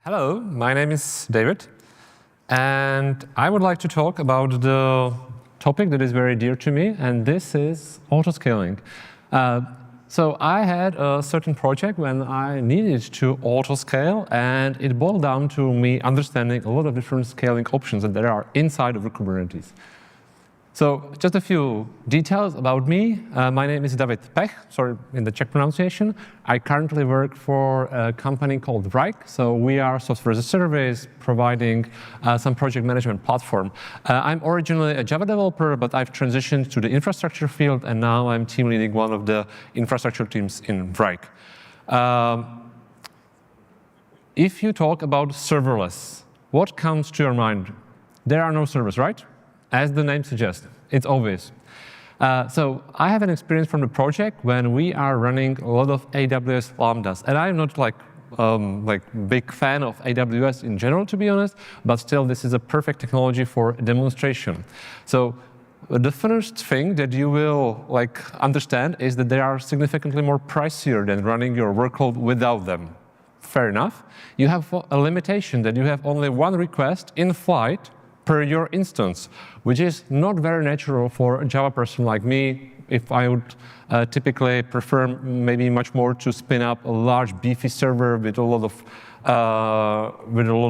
Hello, my name is David, and I would like to talk about the topic that is very dear to me, and this is autoscaling. So I had a certain project when I needed to autoscale, and it boiled down to me understanding a lot of different scaling options that there are inside of the Kubernetes. So just a few details about me. My name is David Pech, sorry in the Czech pronunciation. I currently work for a company called Wrike. So we are software as a service providing some project management platform. I'm originally a Java developer, but I've transitioned to the infrastructure field, and now I'm team leading one of the infrastructure teams in Wrike. If you talk about serverless, what comes to your mind? There are no servers, right? As the name suggests, it's obvious. So I have an experience from the project when we are running a lot of AWS Lambdas. And I'm not like big fan of AWS in general, to be honest, but still this is a perfect technology for demonstration. So the first thing that you will understand is that they are significantly more pricier than running your workload without them. Fair enough. You have a limitation that you have only one request in flight per your instance, which is not very natural for a Java person like me. If I would typically prefer maybe much more to spin up a large beefy server with a lot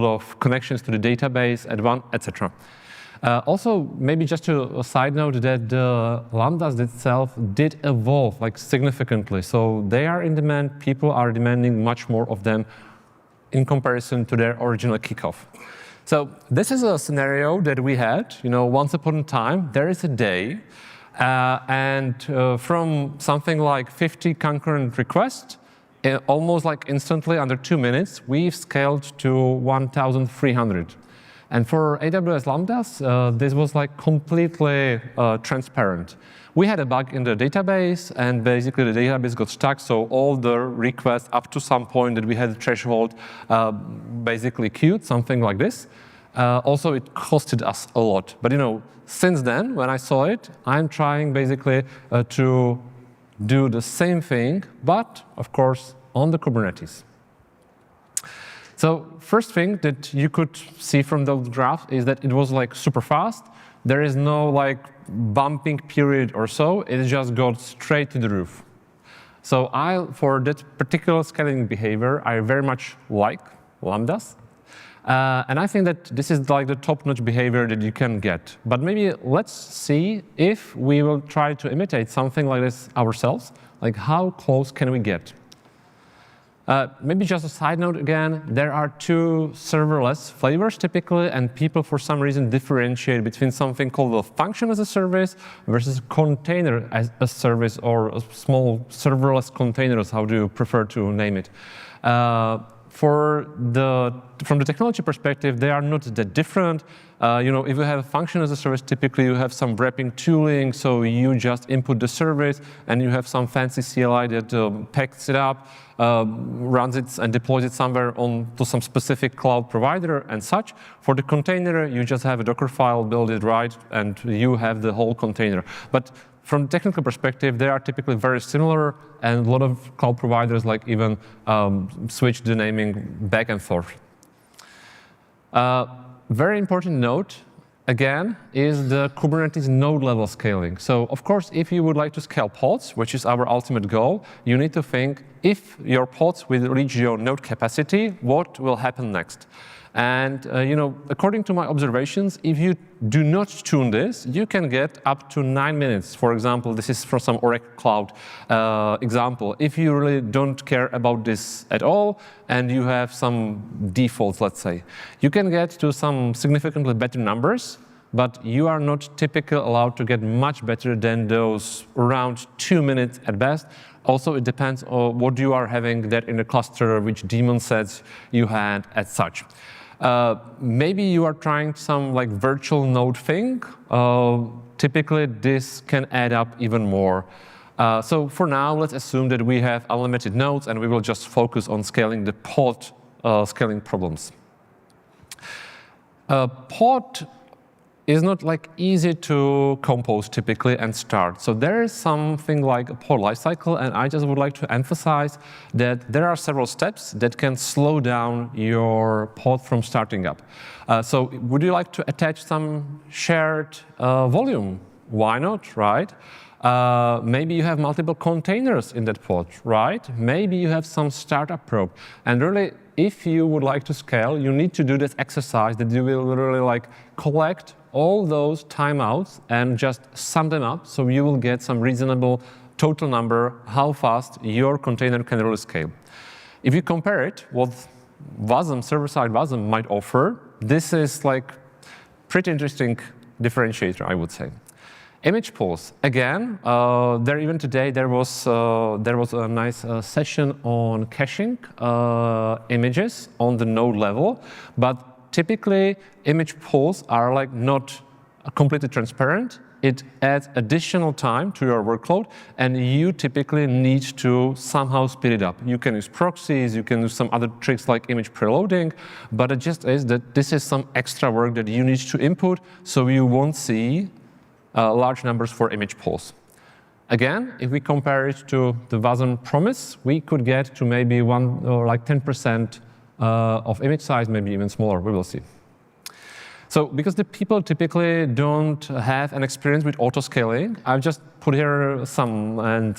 of connections to the database, etc. Also, maybe just a side note that the Lambdas itself did evolve significantly. So they are in demand. People are demanding much more of them in comparison to their original kickoff. So this is a scenario that we had, once upon a time, there is a day, and from something like 50 concurrent requests, almost instantly, under 2 minutes, we've scaled to 1,300. And for AWS Lambdas, this was completely transparent. We had a bug in the database, and basically the database got stuck, so all the requests up to some point that we had a threshold basically queued, something like this. Also, it costed us a lot. But since then, when I saw it, I'm trying basically to do the same thing, but of course, on the Kubernetes. So first thing that you could see from those graphs is that it was super fast. There is no bumping period or so. It just got straight to the roof. So for that particular scaling behavior, I very much like Lambdas. And I think that this is the top-notch behavior that you can get. But maybe let's see if we will try to imitate something like this ourselves. How close can we get? Maybe just a side note again, there are two serverless flavors typically, and people for some reason differentiate between something called a function as a service versus a container as a service, or a small serverless containers, how do you prefer to name it. From the technology perspective, they are not that different. If you have a function as a service, typically you have some wrapping tooling, so you just input the service, and you have some fancy CLI that packs it up, runs it and deploys it somewhere onto some specific cloud provider and such. For the container, you just have a Docker file, build it right, and you have the whole container. But from a technical perspective, they are typically very similar, and a lot of cloud providers even switch the naming back and forth. Very important note, again, is the Kubernetes node level scaling. So of course, if you would like to scale pods, which is our ultimate goal, you need to think, if your pods will reach your node capacity, what will happen next? And according to my observations, if you do not tune this, you can get up to 9 minutes. For example, this is from some Oracle Cloud example. If you really don't care about this at all, and you have some defaults, let's say, you can get to some significantly better numbers, but you are not typically allowed to get much better than those around 2 minutes at best. Also, it depends on what you are having there in the cluster, which daemon sets you had, as such. Maybe you are trying some virtual node thing. Typically, this can add up even more. So for now, let's assume that we have unlimited nodes, and we will just focus on scaling the pod scaling problems. Pod is not like easy to compose typically and start. So there is something like a pod lifecycle, and I just would like to emphasize that there are several steps that can slow down your pod from starting up. So would you like to attach some shared volume? Why not, right? Maybe you have multiple containers in that pod, right? Maybe you have some startup probe. And really, if you would like to scale, you need to do this exercise that you will really like collect all those timeouts and just sum them up, so you will get some reasonable total number how fast your container can really scale. If you compare it, what WASM, server-side WASM might offer, this is like pretty interesting differentiator, I would say. Image pools. Again, even today there was a nice session on caching images on the node level, but typically image pools are like not completely transparent. It adds additional time to your workload, and you typically need to somehow speed it up. You can use proxies, you can use some other tricks like image preloading, but it just is that this is some extra work that you need to input, so you won't see large numbers for image pools. Again, if we compare it to the WASM promise, we could get to maybe 1 or like 10% of image size, maybe even smaller. We will see. So because the people typically don't have an experience with autoscaling, I've just put here some and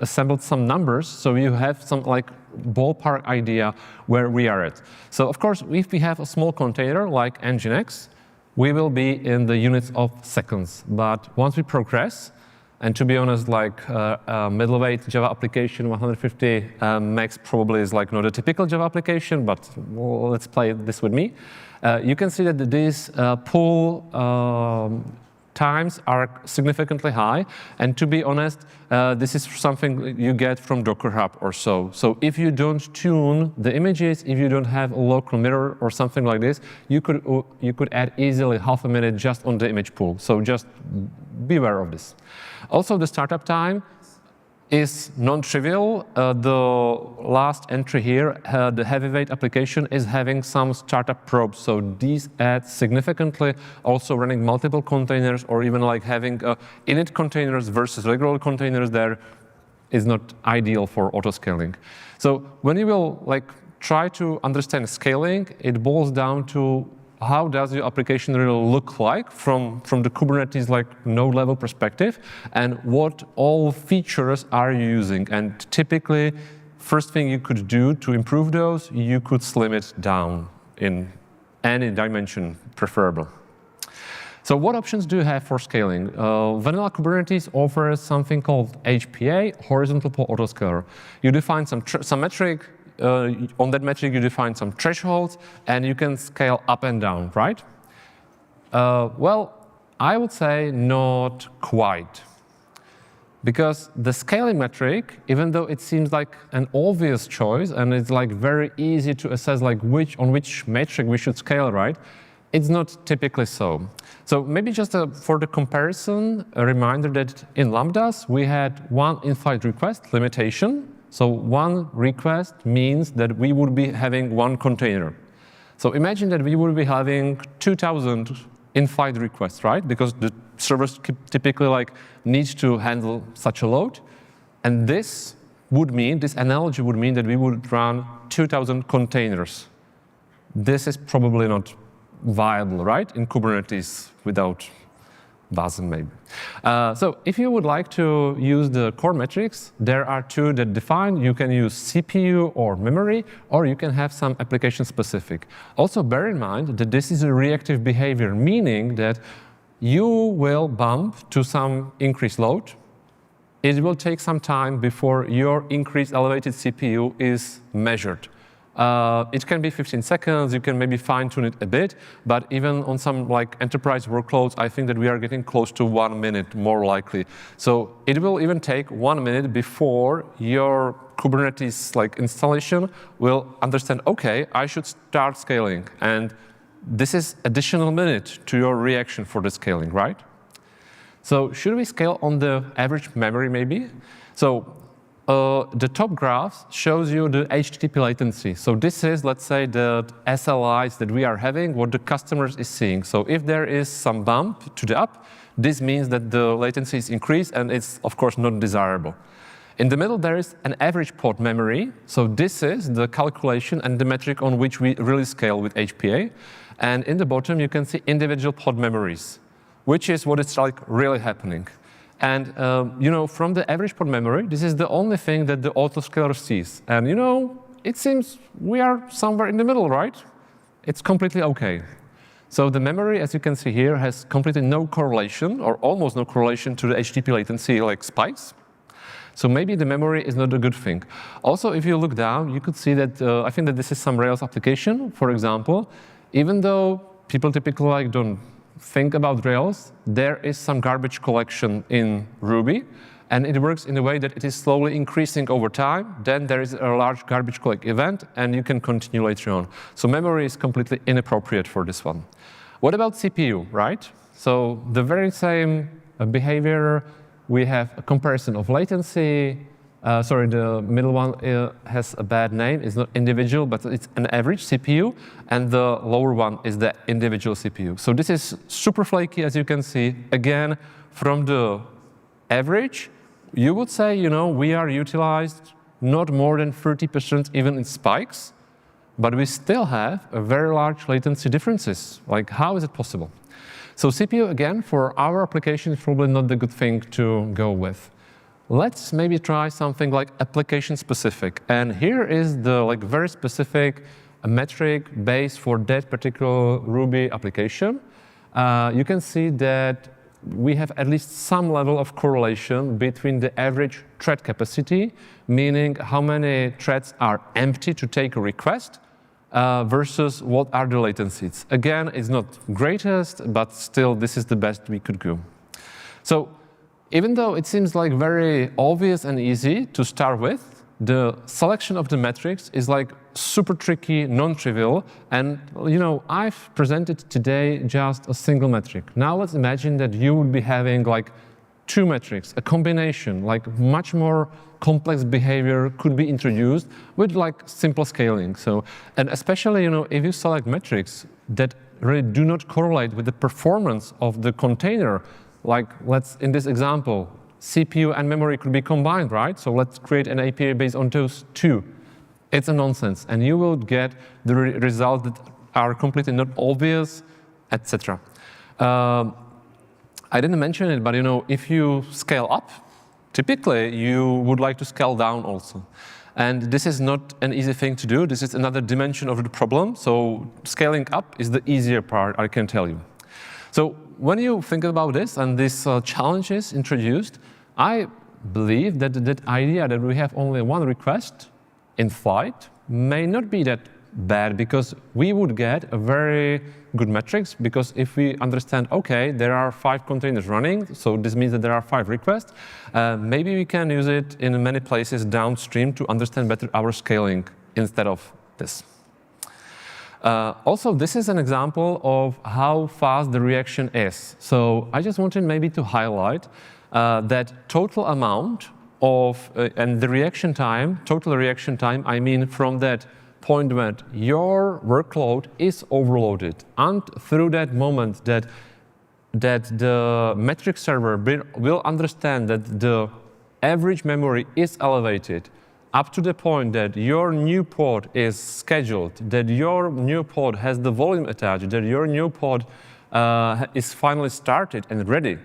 assembled some numbers, so you have some like ballpark idea where we are at. So of course, if we have a small container like Nginx, we will be in the units of seconds. But once we progress, and to be honest, like a middleweight Java application, 150 megs probably is like not a typical Java application, but well, let's play this with me. You can see that these pool times are significantly high, and to be honest, this is something you get from Docker Hub or so. So if you don't tune the images, if you don't have a local mirror or something like this, you could add easily half a minute just on the image pool. So just beware of this. Also, the startup time is non-trivial. The last entry here, the heavyweight application, is having some startup probes. So these add significantly. Also running multiple containers, or even like having init containers versus regular containers there is not ideal for autoscaling. So when you will like try to understand scaling, it boils down to how does your application really look like from the Kubernetes like node level perspective, and what all features are you using. And typically, first thing you could do to improve those, you could slim it down in any dimension preferable. So what options do you have for scaling? Vanilla Kubernetes offers something called HPA, horizontal pool autoscaler. You define some metric. On that metric, you define some thresholds, and you can scale up and down, right? Well, I would say not quite. Because the scaling metric, even though it seems like an obvious choice, and it's like very easy to assess like on which metric we should scale, right? It's not typically so. So maybe just for the comparison, a reminder that in Lambdas, we had one in-flight request limitation. So one request means that we would be having one container. So imagine that we would be having 2,000 in-flight requests, right? Because the servers typically like need to handle such a load. And this analogy would mean that we would run 2,000 containers. This is probably not viable, right? In Kubernetes without WASM maybe. So if you would like to use the core metrics, there are two that define. You can use CPU or memory, or you can have some application specific. Also bear in mind that this is a reactive behavior, meaning that you will bump to some increased load. It will take some time before your increased elevated CPU is measured. It can be 15 seconds, you can maybe fine-tune it a bit, but even on some like enterprise workloads, I think that we are getting close to 1 minute, more likely. So it will even take 1 minute before your Kubernetes like installation will understand, okay, I should start scaling. And this is additional minute to your reaction for the scaling, right? So should we scale on the average memory maybe? So the top graph shows you the HTTP latency. So this is, let's say, the SLIs that we are having, what the customer is seeing. So if there is some bump to the up, this means that the latency is increased, and it's, of course, not desirable. In the middle, there is an average pod memory. So this is the calculation and the metric on which we really scale with HPA. And in the bottom, you can see individual pod memories, which is what is like really happening. And from the average pod memory, this is the only thing that the autoscaler sees. And it seems we are somewhere in the middle, right? It's completely OK. So the memory, as you can see here, has completely no correlation, or almost no correlation, to the HTTP latency like spikes. So maybe the memory is not a good thing. Also, if you look down, you could see that I think that this is some Rails application, for example. Even though people typically don't think about Rails, there is some garbage collection in Ruby, and it works in a way that it is slowly increasing over time. Then there is a large garbage collect event, and you can continue later on. So memory is completely inappropriate for this one. What about CPU, right? So the very same behavior. We have a comparison of latency. Sorry, the middle one has a bad name. It's not individual, but it's an average CPU. And the lower one is the individual CPU. So this is super flaky, as you can see. Again, from the average, you would say, we are utilized not more than 30% even in spikes. But we still have a very large latency differences. Like, how is it possible? So CPU, again, for our application is probably not the good thing to go with. Let's maybe try something like application-specific. And here is the very specific metric base for that particular Ruby application. You can see that we have at least some level of correlation between the average thread capacity, meaning how many threads are empty to take a request, versus what are the latencies. Again, it's not greatest, but still, this is the best we could do. So even though it seems like very obvious and easy to start with, the selection of the metrics is super tricky, non-trivial. And I've presented today just a single metric. Now let's imagine that you would be having two metrics, a combination, much more complex behavior could be introduced with simple scaling. So, and especially, if you select metrics that really do not correlate with the performance of the container, let's, in this example, CPU and memory could be combined, right? So let's create an API based on those two. It's a nonsense, and you will get the results that are completely not obvious, etc. I didn't mention it, but if you scale up, typically you would like to scale down also. And this is not an easy thing to do. This is another dimension of the problem. So scaling up is the easier part, I can tell you. So when you think about this and this challenge is introduced, I believe that that idea that we have only one request in flight may not be that bad, because we would get a very good metrics, because if we understand, OK, there are 5 containers running, so this means that there are 5 requests, maybe we can use it in many places downstream to understand better our scaling instead of this. Also, this is an example of how fast the reaction is. So I just wanted maybe to highlight that total amount of, and the reaction time, total reaction time, I mean from that point when your workload is overloaded, and through that moment that the metric server will understand that the average memory is elevated, up to the point that your new pod is scheduled, that your new pod has the volume attached, that your new pod is finally started and ready.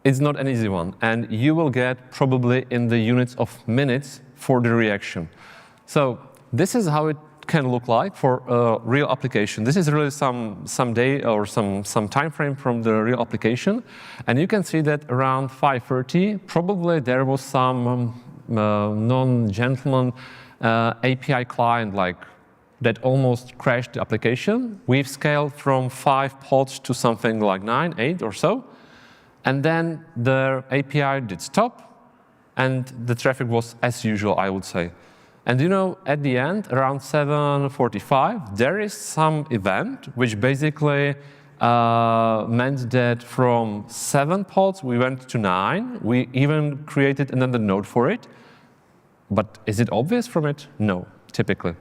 It's not an easy one, and you will get probably in the units of minutes for the reaction. So this is how it can look like for a real application. This is really some day or some time frame from the real application, and you can see that around 5:30, probably there was some non-gentleman API client that almost crashed the application. We've scaled from 5 pods to something like 9, 8 or so. And then the API did stop, and the traffic was as usual, I would say. And at the end, around 7:45, there is some event which basically meant that from 7 pods we went to 9. We even created another node for it. But is it obvious from it? No, typically.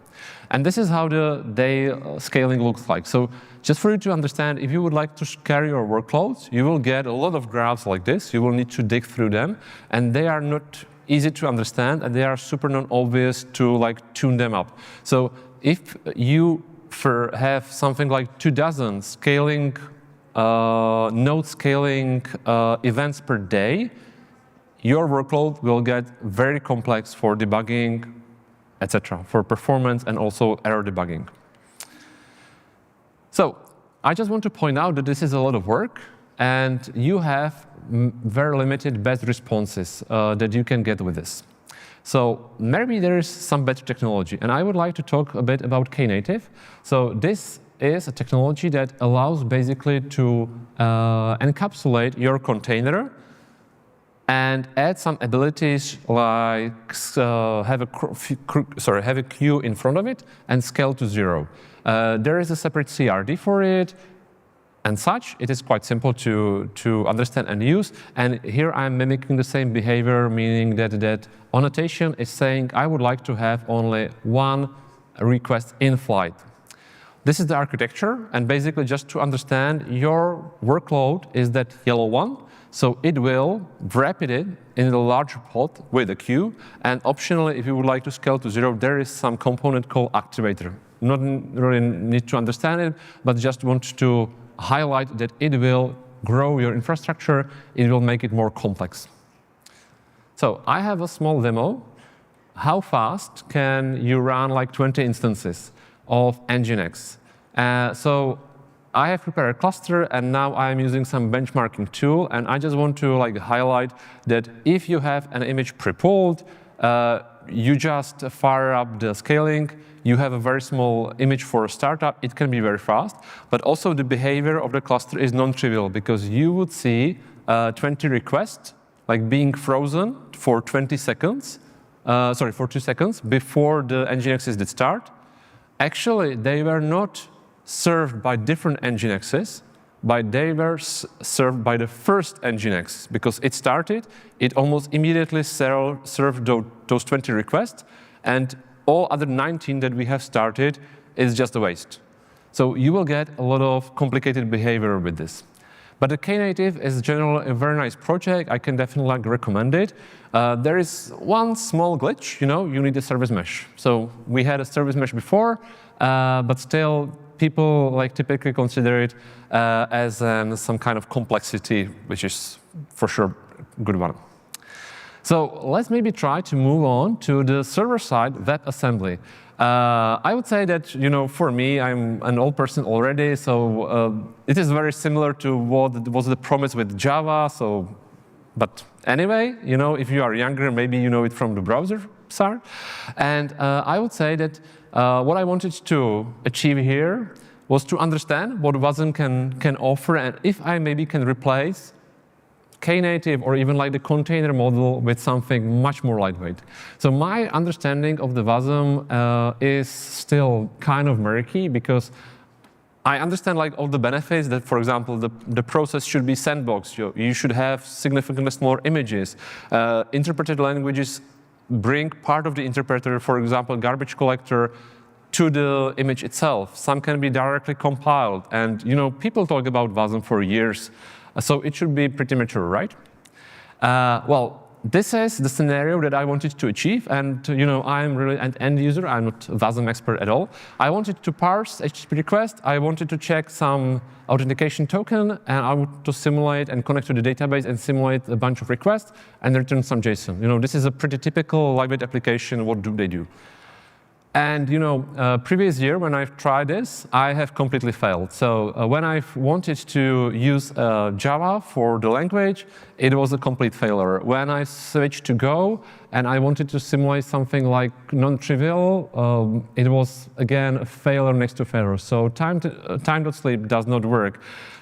And this is how the day scaling looks like. So just for you to understand, if you would like to scale your workloads, you will get a lot of graphs like this. You will need to dig through them, and they are not easy to understand, and they are super non-obvious to like tune them up. So if you have something like 24 scaling node scaling events per day, your workload will get very complex for debugging, etc., for performance and also error debugging. So I just want to point out that this is a lot of work, and you have very limited batch responses that you can get with this. So maybe there is some better technology, and I would like to talk a bit about Knative. So this is a technology that allows basically to encapsulate your container and add some abilities like have a queue in front of it and scale to 0. There is a separate CRD for it and such. It is quite simple to understand and use. And here I'm mimicking the same behavior, meaning that annotation is saying I would like to have only one request in flight. This is the architecture, and basically just to understand, your workload is that yellow one. So it will wrap it in a large pod with a queue, and optionally, if you would like to scale to 0, there is some component called activator. Not really need to understand it, but just want to highlight that it will grow your infrastructure, it will make it more complex. So I have a small demo. How fast can you run like 20 instances of Nginx? So I have prepared a cluster, and now I'm using some benchmarking tool, and I just want to like highlight that if you have an image pre-pulled, you just fire up the scaling, you have a very small image for a startup, it can be very fast, but also the behavior of the cluster is non-trivial, because you would see 20 requests like being frozen for 20 seconds, for 2 seconds before the Nginxes did start. Actually, they were not served by different Nginxes, but they were served by the first Nginx, because it started, it almost immediately served those 20 requests, and all other 19 that we have started is just a waste. So you will get a lot of complicated behavior with this. But the Knative is generally a very nice project. I can definitely recommend it. There is one small glitch, you need a service mesh. So we had a service mesh before, but still people typically consider it as some kind of complexity, which is for sure a good one. So let's maybe try to move on to the server-side WebAssembly. I would say that, for me, I'm an old person already, so it is very similar to what was the promise with Java. But anyway, if you are younger, maybe you know it from the browser side. And I would say that what I wanted to achieve here was to understand what WASM can offer, and if I maybe can replace Knative or even like the container model with something much more lightweight. So my understanding of the WASM is still kind of murky, because I understand all the benefits that, for example, the process should be sandboxed. You should have significantly smaller images. Interpreted languages bring part of the interpreter, for example, garbage collector, to the image itself. Some can be directly compiled. And people talk about WASM for years. So it should be pretty mature, right? Well, this is the scenario that I wanted to achieve, and I'm really an end user. I'm not a WASM expert at all. I wanted to parse HTTP request. I wanted to check some authentication token, and I wanted to simulate and connect to the database and simulate a bunch of requests and return some JSON. This is a pretty typical lightweight application. What do they do? And previous year when I've tried this, I have completely failed. So when I wanted to use Java for the language, it was a complete failure. When I switched to Go and I wanted to simulate something like non-trivial, it was again a failure next to failure. So time.sleep does not work.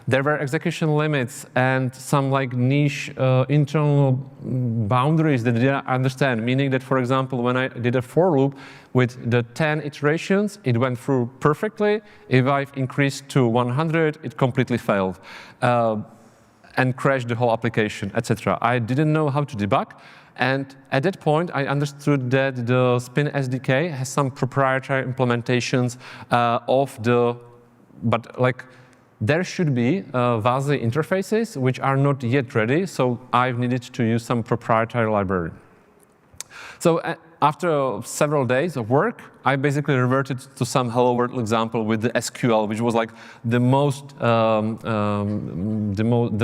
There were execution limits and some niche internal boundaries that I didn't understand, meaning that, for example, when I did a for loop with the 10 iterations, it went through perfectly. If I've increased to 100, it completely failed and crashed the whole application, etc. I didn't know how to debug. And at that point, I understood that the Spin SDK has some proprietary implementations of the, but like there should be WASM interfaces which are not yet ready, so I've needed to use some proprietary library. So after several days of work, I basically reverted to some Hello World example with the SQL, which was like the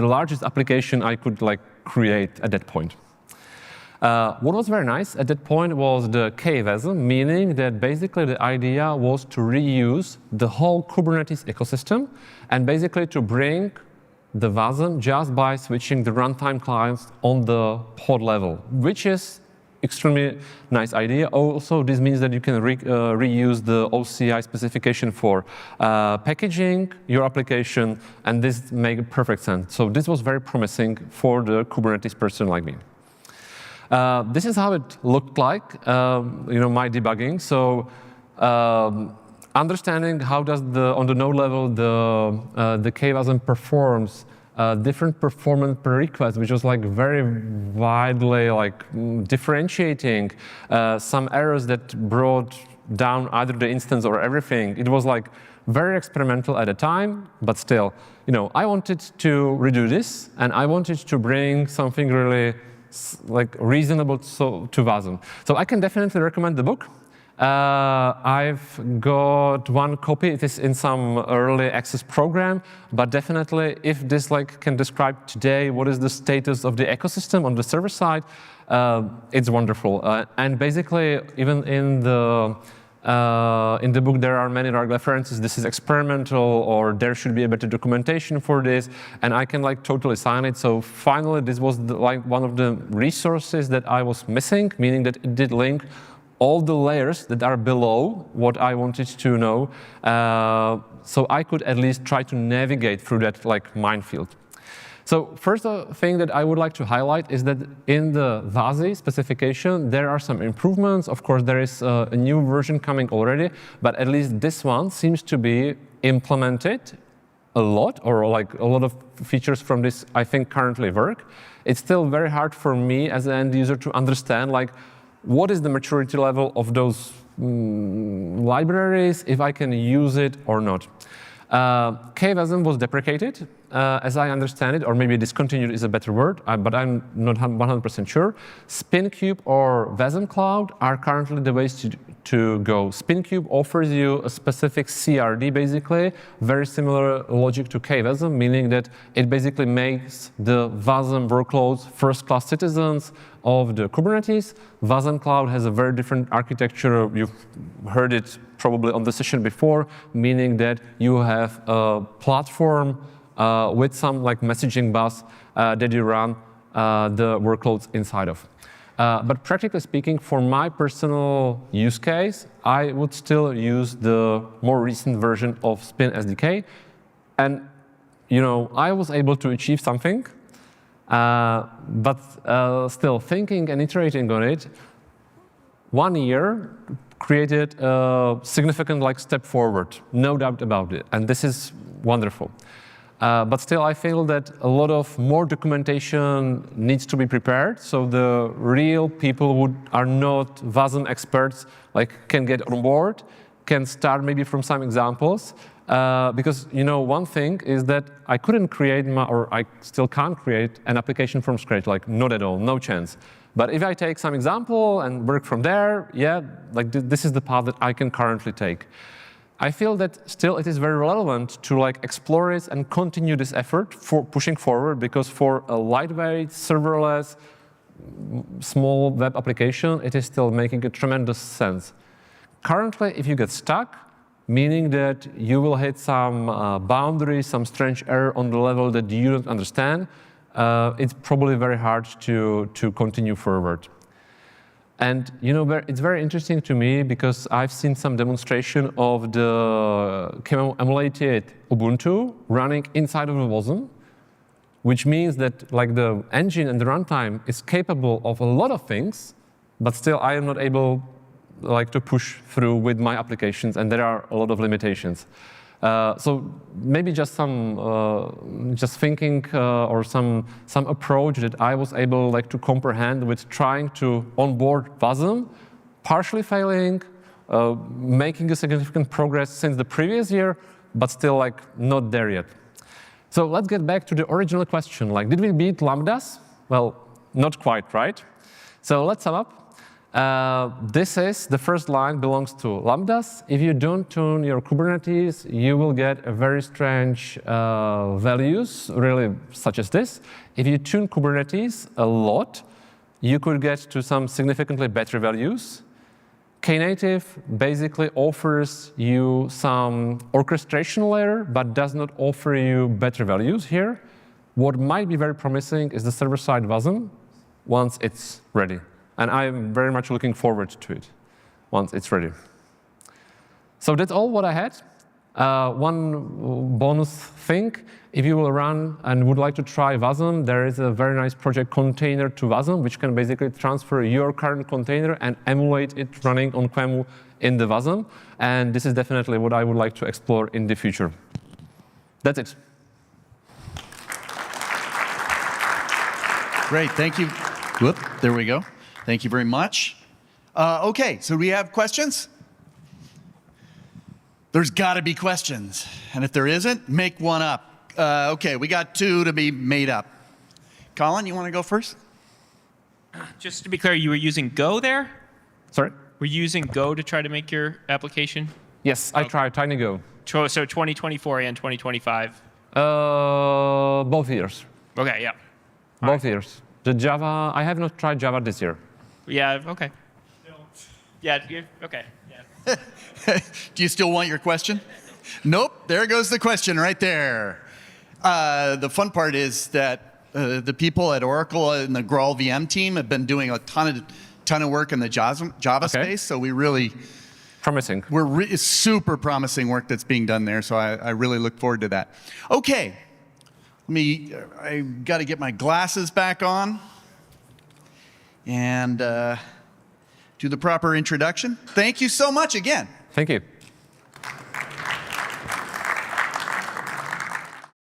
largest application I could like create at that point. What was very nice at that point was the KWASM, meaning that basically the idea was to reuse the whole Kubernetes ecosystem and basically to bring the WASM just by switching the runtime clients on the pod level, which is extremely nice idea. Also, this means that you can reuse the OCI specification for packaging your application, and this makes perfect sense. So this was very promising for the Kubernetes person like me. This is how it looked like, my debugging. So understanding how does on the node level the KWASM performs different performance per request, which was like very widely like differentiating some errors that brought down either the instance or everything. It was like very experimental at the time, but still, I wanted to redo this, and I wanted to bring something really like reasonable to WASM. So I can definitely recommend the book. I've got one copy. It is in some early access program, but definitely if this can describe today what is the status of the ecosystem on the server side, it's wonderful. And basically, even in the book, there are many references. This is experimental, or there should be a better documentation for this, and I can totally sign it. So finally, this was one of the resources that I was missing, meaning that it did link all the layers that are below what I wanted to know, so I could at least try to navigate through that minefield. So first thing that I would like to highlight is that in the WASM specification, there are some improvements. Of course, there is a new version coming already, but at least this one seems to be implemented a lot, or a lot of features from this, I think, currently work. It's still very hard for me as an end user to understand what is the maturity level of those libraries, if I can use it or not. KWASM was deprecated, as I understand it, or maybe discontinued is a better word, but I'm not 100% sure. SpinCube or WASM Cloud are currently the ways to go. SpinCube offers you a specific CRD, basically, very similar logic to KWASM, meaning that it basically makes the WASM workloads first-class citizens of the Kubernetes. WASM Cloud has a very different architecture. You've heard it probably on the session before, meaning that you have a platform with some messaging bus that you run the workloads inside of. But practically speaking, for my personal use case, I would still use the more recent version of Spin SDK. And I was able to achieve something, but still thinking and iterating on it, 1 year created a significant step forward, no doubt about it. And this is wonderful. But still, I feel that a lot of more documentation needs to be prepared, so the real people who are not WASM experts can get on board, can start maybe from some examples. Because one thing is that I couldn't create or I still can't create an application from scratch, not at all, no chance. But if I take some example and work from there, yeah, this is the path that I can currently take. I feel that still it is very relevant to explore it and continue this effort for pushing forward, because for a lightweight, serverless, small web application, it is still making a tremendous sense. Currently, if you get stuck, meaning that you will hit some boundary, some strange error on the level that you don't understand, it's probably very hard to continue forward. And it's very interesting to me because I've seen some demonstration of the emulated Ubuntu running inside of the WASM, which means that the engine and the runtime is capable of a lot of things, but still I am not able to push through with my applications, and there are a lot of limitations. So maybe just some just thinking or some approach that I was able to comprehend with trying to onboard WASM, partially failing, making a significant progress since the previous year, but still not there yet. So let's get back to the original question. Did we beat Lambdas? Well, not quite, right? So let's sum up. This is the first line belongs to Lambdas. If you don't tune your Kubernetes, you will get a very strange values, really such as this. If you tune Kubernetes a lot, you could get to some significantly better values. Knative basically offers you some orchestration layer, but does not offer you better values here. What might be very promising is the server-side WASM once it's ready. And I'm very much looking forward to it once it's ready. So that's all what I had. One bonus thing, if you will run and would like to try WASM, there is a very nice project container to WASM, which can basically transfer your current container and emulate it running on QEMU in the WASM. And this is definitely what I would like to explore in the future. That's it. Great, thank you. Whoop, there we go. Thank you very much. OK, so we have questions? There's got to be questions. And if there isn't, make one up. OK, we got 2 to be made up. Colin, you want to go first? Just to be clear, you were using Go there? Sorry? Were you using Go to try to make your application? Yes, I tried TinyGo. So 2024 and 2025? Both years. OK, yeah. Both years. The Java, I have not tried Java this year. Yeah, OK. Yeah, OK. Yeah. Do you still want your question? Nope, there goes the question right there. The fun part is that the people at Oracle and the Graal VM team have been doing a ton of work in the Java space, so we really... Promising. It's super promising work that's being done there, so I really look forward to that. OK, I got to get my glasses back on and do the proper introduction. Thank you so much again. Thank you.